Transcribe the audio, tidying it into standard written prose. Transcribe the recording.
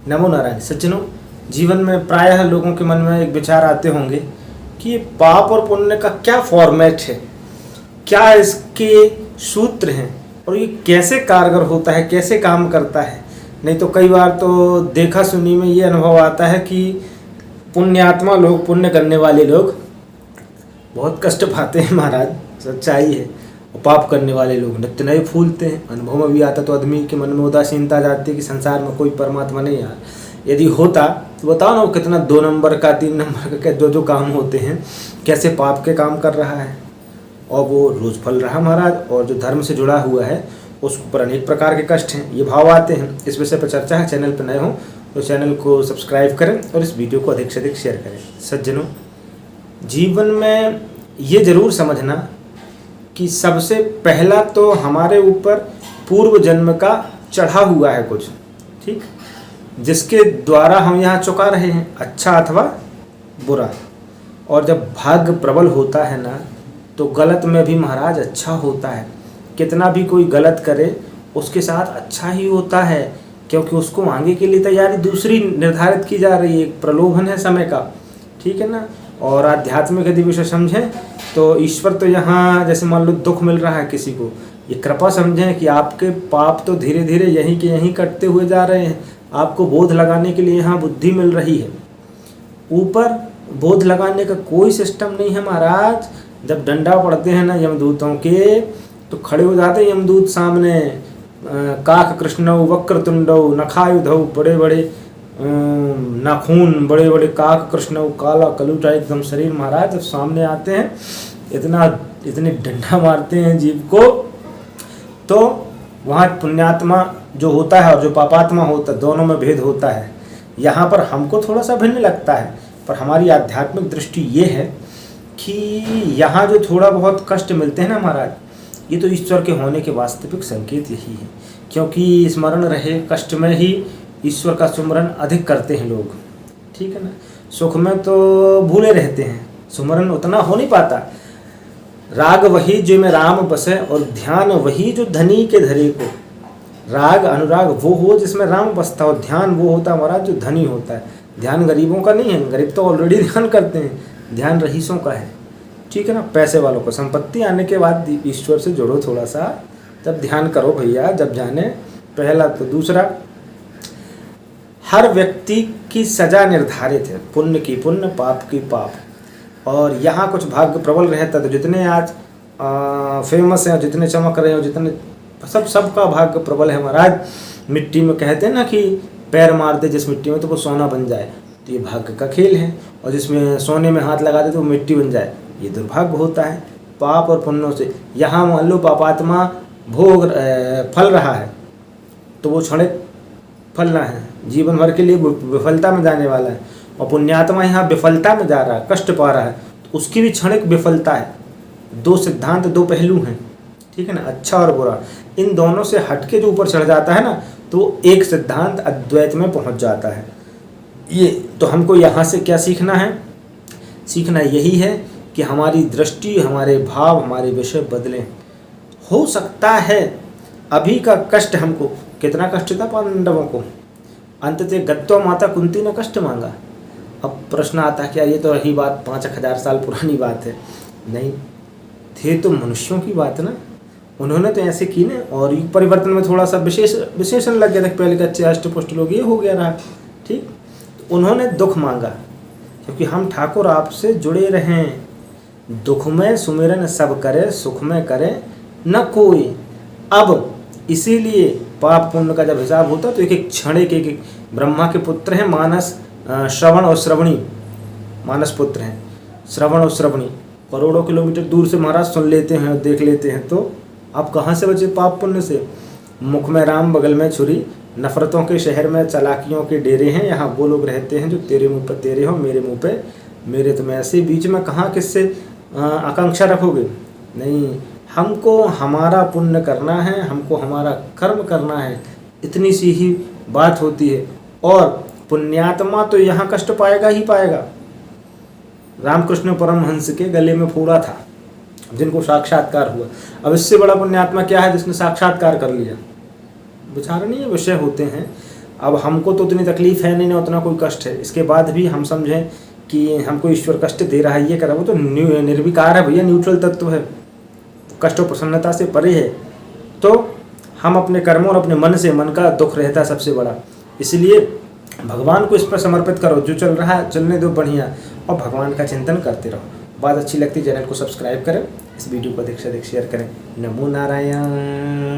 नमो नारायण। सज्जनों, जीवन में प्रायः लोगों के मन में एक विचार आते होंगे कि ये पाप और पुण्य का क्या फॉर्मेट है, क्या इसके सूत्र हैं और ये कैसे कारगर होता है, कैसे काम करता है। नहीं तो कई बार तो देखा सुनी में ये अनुभव आता है कि पुण्यात्मा लोग, पुण्य करने वाले लोग बहुत कष्ट पाते हैं महाराज, सच्चाई है। और पाप करने वाले लोग नित्य नए फूलते हैं। अनुभव में भी आता तो आदमी के मन में उदासीनता जाती है कि संसार में कोई परमात्मा नहीं यार। यदि होता तो बताओ ना, वो कितना 2 नंबर का 3 नंबर का जो काम होते हैं, कैसे पाप के काम कर रहा है और वो रोज फल रहा महाराज। और जो धर्म से जुड़ा हुआ है उस पर अनेक प्रकार के कष्ट हैं, ये भाव आते हैं। इस विषय पर चर्चा है। चैनल पर नए हो तो चैनल को सब्सक्राइब करें और इस वीडियो को अधिक से अधिक शेयर करें। सज्जनों, जीवन में ये जरूर समझना कि सबसे पहला तो हमारे ऊपर पूर्व जन्म का चढ़ा हुआ है कुछ, ठीक, जिसके द्वारा हम यहाँ चुका रहे हैं, अच्छा अथवा बुरा। और जब भाग्य प्रबल होता है ना, तो गलत में भी महाराज अच्छा होता है। कितना भी कोई गलत करे उसके साथ अच्छा ही होता है, क्योंकि उसको आगे के लिए तैयारी दूसरी निर्धारित की जा रही है। एक प्रलोभन है समय का, ठीक है ना। और आध्यात्मिक यदि विषय समझें तो ईश्वर तो यहाँ, जैसे मान लो दुख मिल रहा है किसी को, ये कृपा समझें कि आपके पाप तो धीरे धीरे यहीं के यहीं कटते हुए जा रहे हैं। आपको बोध लगाने के लिए यहाँ बुद्धि मिल रही है। ऊपर बोध लगाने का कोई सिस्टम नहीं है महाराज। जब डंडा पड़ते हैं ना यमदूतों के, तो खड़े हो जाते हैं यमदूत सामने। काक कृष्णौ वक्रतुंडौ नखायुधौ, बड़े बड़े नाखून, बड़े बड़े काक कृष्णौ, काला कलूटा एकदम शरीर महाराज। जब सामने आते हैं इतने डंडा मारते हैं जीव को, तो वहाँ पुण्यात्मा जो होता है और जो पापात्मा होता है, दोनों में भेद होता है। यहाँ पर हमको थोड़ा सा भिन्न लगता है, पर हमारी आध्यात्मिक दृष्टि ये है कि यहाँ जो थोड़ा बहुत कष्ट मिलते हैं ना महाराज, ये तो ईश्वर के होने के वास्तविक संकेत यही है। क्योंकि स्मरण रहे, कष्ट में ही ईश्वर का सुमरन अधिक करते हैं लोग, ठीक है ना। सुख में तो भूले रहते हैं, सुमरन उतना हो नहीं पाता। राग वही जो में राम बसे और ध्यान वही जो धनी के धरे को। राग अनुराग वो हो जिसमें राम बसता हो, ध्यान वो होता है महाराज जो धनी होता है। ध्यान गरीबों का नहीं है, गरीब तो ऑलरेडी ध्यान करते हैं, ध्यान रईसों का है, ठीक है ना। पैसे वालों को संपत्ति आने के बाद ईश्वर से जुड़ो थोड़ा सा, तब ध्यान करो भैया, जब जाने। पहला तो। दूसरा, हर व्यक्ति की सजा निर्धारित है, पुण्य की पुण्य, पाप की पाप। और यहाँ कुछ भाग्य प्रबल रहता है, तो जितने आज फेमस हैं, जितने चमक रहे हो, जितने सबका भाग्य प्रबल है महाराज। मिट्टी में कहते हैं ना कि पैर मार दे जिस मिट्टी में तो वो सोना बन जाए, तो ये भाग्य का खेल है। और जिसमें सोने में हाथ लगा दे तो वो मिट्टी बन जाए, ये दुर्भाग्य होता है पाप और पुण्यों से। यहाँ मान लो पापात्मा भोग फल रहा है, तो वो क्षणिक फलना है, जीवन भर के लिए विफलता में जाने वाला है। और पुण्यात्मा यहाँ विफलता में जा रहा है, कष्ट पा रहा है, तो उसकी भी क्षणिक विफलता है। 2 सिद्धांत, 2 पहलू हैं, ठीक है ना, अच्छा और बुरा। इन दोनों से हटके जो ऊपर चढ़ जाता है ना, तो एक सिद्धांत अद्वैत में पहुंच जाता है। ये तो हमको यहाँ से क्या सीखना है? सीखना यही है कि हमारी दृष्टि, हमारे भाव, हमारे विषय बदलें। हो सकता है अभी का कष्ट हमको, कितना कष्ट था पांडवों को, अंततः गत्वा माता कुंती ने कष्ट मांगा। अब प्रश्न आता है कि यार ये तो रही बात 5000 साल पुरानी बात है। नहीं, थे तो मनुष्यों की बात ना, उन्होंने तो ऐसे की ना। और युग परिवर्तन में थोड़ा सा विशेषण लग गया था, पहले के अच्छे अष्टपुष्ट लोग, ये हो गया रहा, ठीक। तो उन्होंने दुख मांगा, क्योंकि हम ठाकुर आपसे जुड़े रहें। दुख में सुमिरन सब करे, सुख में करे न कोई। अब इसीलिए पाप पुण्य का जब हिसाब होता तो एक एक क्षण, एक ब्रह्मा के पुत्र हैं मानस, श्रवण और श्रवणी, मानस पुत्र हैं श्रवण और श्रवणी, करोड़ों किलोमीटर दूर से महाराज सुन लेते हैं और देख लेते हैं। तो अब कहाँ से बचे पाप पुण्य से? मुख में राम बगल में छुरी, नफरतों के शहर में चलाकियों के डेरे हैं। यहाँ वो लोग रहते हैं जो तेरे मुंह पर तेरे हो, मेरे मुंह पे मेरे। तुम ऐसे बीच में कहाँ किससे आकांक्षा रखोगे? नहीं, हमको हमारा पुण्य करना है, हमको हमारा कर्म करना है, इतनी सी ही बात होती है। और पुण्यात्मा तो यहाँ कष्ट पाएगा ही पाएगा। रामकृष्ण परमहंस के गले में फोड़ा था, जिनको साक्षात्कार हुआ। अब इससे बड़ा पुण्यात्मा क्या है जिसने साक्षात्कार कर लिया? विचारणीय विषय होते हैं। अब हमको तो उतनी तकलीफ है नहीं, ना उतना कोई कष्ट है, इसके बाद भी हम समझें कि हमको ईश्वर कष्ट दे रहा है, ये कर रहा है, वो तो निर्विकार है भैया, न्यूट्रल तत्व है, कष्ट और प्रसन्नता से परे है। तो हम अपने कर्मों और अपने मन से, मन का दुख रहता है सबसे बड़ा, इसलिए भगवान को इस पर समर्पित करो, जो चल रहा है चलने दो बढ़िया, और भगवान का चिंतन करते रहो। बात अच्छी लगती है चैनल को सब्सक्राइब करें, इस वीडियो को अधिक से अधिक शेयर करें। नमो नारायण।